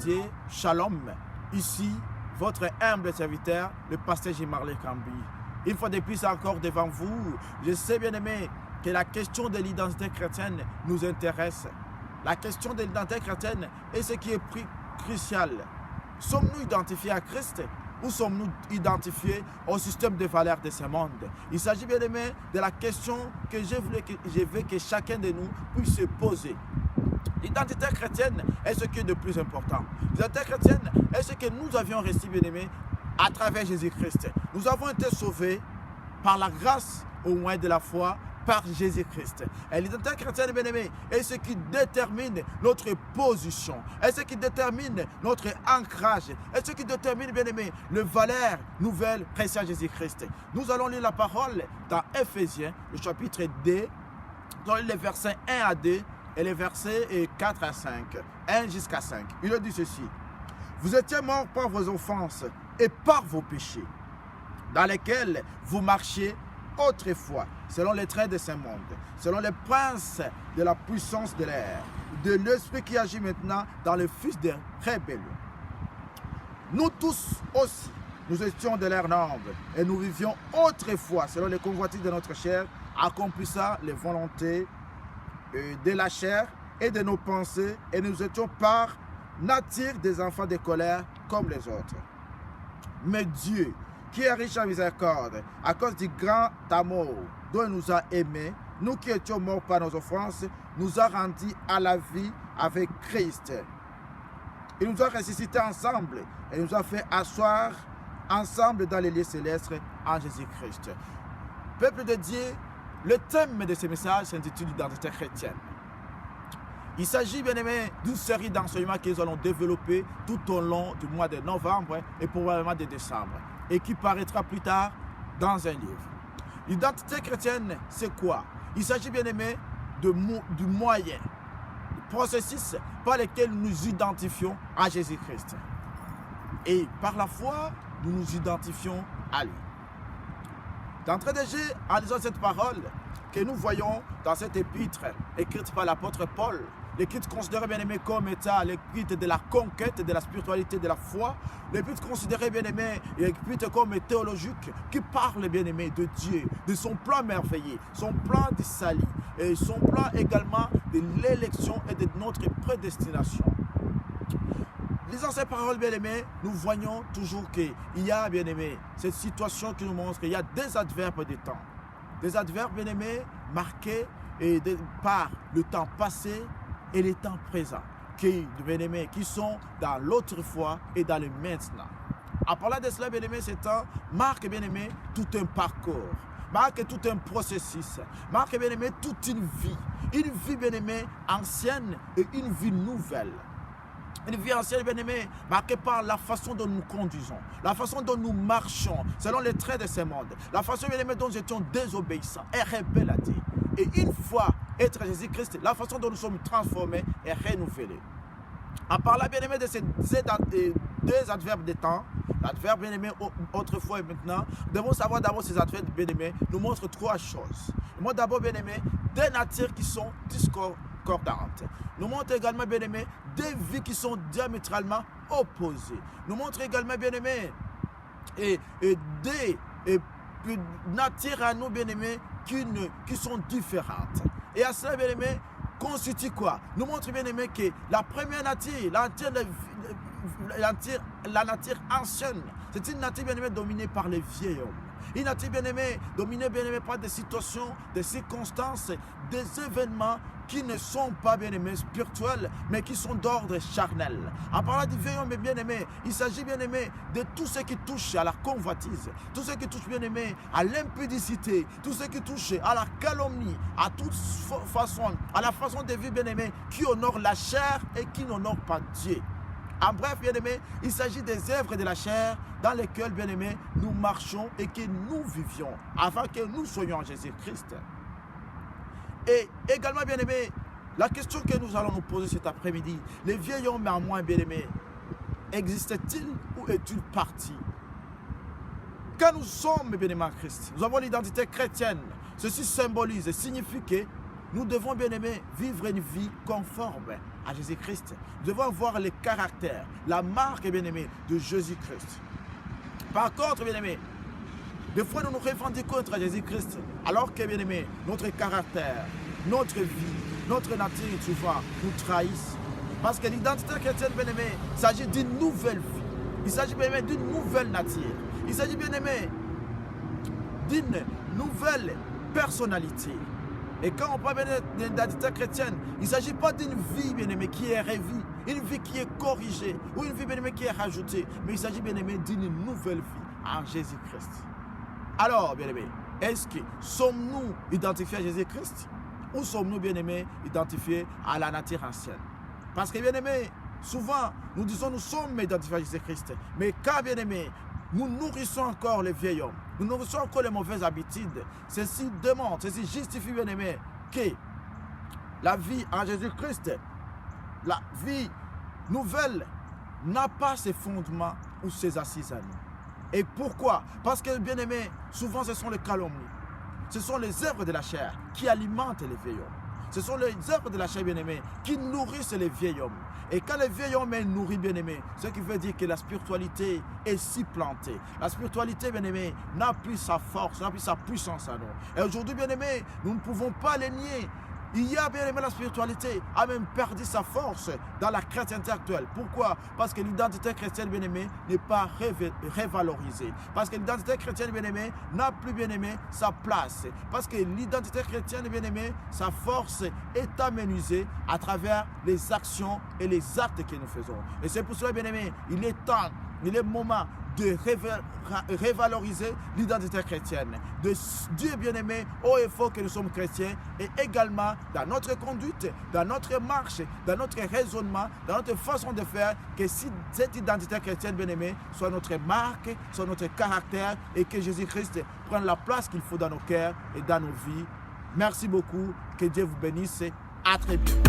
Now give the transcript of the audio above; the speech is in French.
Dieu, Shalom. Ici, votre humble serviteur, le pasteur Jean-Marley Cambi. Une fois de plus encore devant vous, je sais bien aimé que la question de l'identité chrétienne nous intéresse. La question de l'identité chrétienne est ce qui est crucial. Sommes-nous identifiés à Christ ou sommes-nous identifiés au système de valeurs de ce monde? Il s'agit bien aimé de la question que je veux que chacun de nous puisse se poser. L'identité chrétienne est ce qui est de plus important. L'identité chrétienne est ce que nous avions reçu, bien aimé, à travers Jésus-Christ. Nous avons été sauvés par la grâce au moyen de la foi par Jésus-Christ. Et l'identité chrétienne, bien aimé, est ce qui détermine notre position, est ce qui détermine notre ancrage, est ce qui détermine, bien aimé, les valeurs nouvelles précieuses à Jésus-Christ. Nous allons lire la parole dans Éphésiens, le chapitre 2, dans les versets 1 à 2 et les versets 4 à 5, 1 jusqu'à 5. Il dit ceci: vous étiez morts par vos offenses et par vos péchés, dans lesquels vous marchiez autrefois, selon les traits de ce monde, selon les princes de la puissance de l'air, de l'esprit qui agit maintenant dans le fils de rébellion. Nous tous aussi, nous étions de l'air nombre, et nous vivions autrefois, selon les convoitises de notre chair, accomplissant les volontés de la chair et de nos pensées, et nous étions par nature des enfants de colère comme les autres. Mais Dieu, qui est riche en miséricorde, à cause du grand amour dont il nous a aimés, nous qui étions morts par nos offenses, nous a rendus à la vie avec Christ. Il nous a ressuscités ensemble et nous a fait asseoir ensemble dans les lieux célestes en Jésus-Christ. Peuple de Dieu, le thème de ce message s'intitule l'identité chrétienne. Il s'agit, bien aimé, d'une série d'enseignements que nous allons développer tout au long du mois de novembre et probablement de décembre, et qui paraîtra plus tard dans un livre. L'identité chrétienne, c'est quoi? Il s'agit, bien aimé, du moyen, du processus par lequel nous nous identifions à Jésus-Christ. Et par la foi, nous nous identifions à lui. D'entrée de jeu, en lisant cette parole que nous voyons dans cette épître écrite par l'apôtre Paul, l'épître considéré, bien aimé, comme étant l'épître de la conquête de la spiritualité de la foi, l'épître considéré, bien aimé, l'épître comme théologique, qui parle, bien aimé, de Dieu, de son plan merveilleux, son plan de salut, et son plan également de l'élection et de notre prédestination. Lisant ces paroles, bien aimé, nous voyons toujours qu'il y a, bien aimé, cette situation qui nous montre qu'il y a des adverbes de temps. Des adverbes, bien aimés, marqués par le temps passé et le temps présent, bien aimés, qui sont dans l'autrefois et dans le maintenant. En parlant de cela, bien aimé, ce temps marque, bien aimé, tout un parcours, marque tout un processus, marque, bien aimé, toute une vie, bien aimé, ancienne et une vie nouvelle. Une vie ancienne, bien aimée, marquée par la façon dont nous conduisons, la façon dont nous marchons, selon les traits de ce monde, la façon, bien aimée, dont nous étions désobéissants et rebelles à Dieu. Et une fois être Jésus-Christ, la façon dont nous sommes transformés et renouvelés. En parlant, bien aimé, de ces deux adverbes de temps, l'adverbe, bien aimé, autrefois et maintenant, nous devons savoir d'abord ces adverbes, bien aimé, nous montrent trois choses. Moi, d'abord, bien aimé, des natures qui sont discordantes. Nous montre également, bien aimé, des vies qui sont diamétralement opposées. Nous montre également, bien aimé, des natures à nous, bien aimé, qui sont différentes. Et à cela, bien aimé, constitue quoi? Nous montre, bien aimé, que la première nature, la nature ancienne, c'est une nature, bien aimé, dominée par les vieils hommes. Une nature, bien aimé, dominée, bien aimé, par des situations, des circonstances, des événements qui ne sont pas, bien aimés, spirituels, mais qui sont d'ordre charnel. En parlant du vieil homme, bien aimé, il s'agit, bien aimé, de tout ce qui touche à la convoitise, tout ce qui touche, bien aimé, à l'impudicité, tout ce qui touche à la calomnie, à toute façon, à la façon de vivre, bien aimé, qui honore la chair et qui n'honore pas Dieu. En bref, bien aimé, il s'agit des œuvres de la chair dans lesquelles, bien aimé, nous marchons et que nous vivions afin que nous soyons en Jésus-Christ. Et également, bien aimé, la question que nous allons nous poser cet après-midi, les vieils hommes en moi, bien aimé, existent-ils ou est-il parti? Quand nous sommes, bien aimés, en Christ, nous avons l'identité chrétienne. Ceci symbolise et signifie que nous devons, bien aimé, vivre une vie conforme à Jésus-Christ. Nous devons voir le caractère, la marque, bien-aimé, de Jésus-Christ. Par contre, bien-aimé, des fois nous nous revendiquons contre Jésus-Christ, alors que, bien-aimé, notre caractère, notre vie, notre nature, tu vois, nous trahissent. Parce que l'identité chrétienne, bien-aimé, il s'agit d'une nouvelle vie. Il s'agit, bien-aimé, d'une nouvelle nature. Il s'agit, bien-aimé, d'une nouvelle personnalité. Et quand on parle d'une identité chrétienne, il ne s'agit pas d'une vie, bien-aimé, qui est revue, une vie qui est corrigée, ou une vie, bien-aimé, qui est rajoutée, mais il s'agit, bien-aimé, d'une nouvelle vie en Jésus-Christ. Alors, bien-aimé, est-ce que sommes-nous identifiés à Jésus-Christ, ou sommes-nous, bien-aimés, identifiés à la nature ancienne? Parce que, bien-aimé, souvent, nous disons nous sommes identifiés à Jésus-Christ, mais quand, bien-aimé, nous nourrissons encore le vieil homme, nous nourrissons encore les mauvaises habitudes, ceci demande, ceci justifie, bien-aimé, que la vie en Jésus-Christ, la vie nouvelle, n'a pas ses fondements ou ses assises à nous. Et pourquoi? Parce que, bien-aimé, souvent ce sont les calomnies, ce sont les œuvres de la chair qui alimentent les vieils hommes. Ce sont les œuvres de la chair, bien-aimé, qui nourrissent les vieils hommes. Et quand le vieil homme est nourri, bien-aimé, ce qui veut dire que la spiritualité est si plantée. La spiritualité, bien-aimé, n'a plus sa force, n'a plus sa puissance à nous. Et aujourd'hui, bien-aimé, nous ne pouvons pas les nier. Il y a, bien aimé, la spiritualité a même perdu sa force dans la chrétienté actuelle. Pourquoi? Parce que l'identité chrétienne, bien aimé, n'est pas révalorisée. Parce que l'identité chrétienne, bien aimé, n'a plus, bien aimé, sa place. Parce que l'identité chrétienne, bien aimé, sa force est amenuisée à travers les actions et les actes que nous faisons. Et c'est pour cela, bien aimé, il est temps, il est moment de révaloriser l'identité chrétienne, de Dieu bien-aimé, haut et fort que nous sommes chrétiens, et également dans notre conduite, dans notre marche, dans notre raisonnement, dans notre façon de faire, que si cette identité chrétienne bien-aimée soit notre marque, soit notre caractère, et que Jésus-Christ prenne la place qu'il faut dans nos cœurs et dans nos vies. Merci beaucoup, que Dieu vous bénisse, à très bientôt.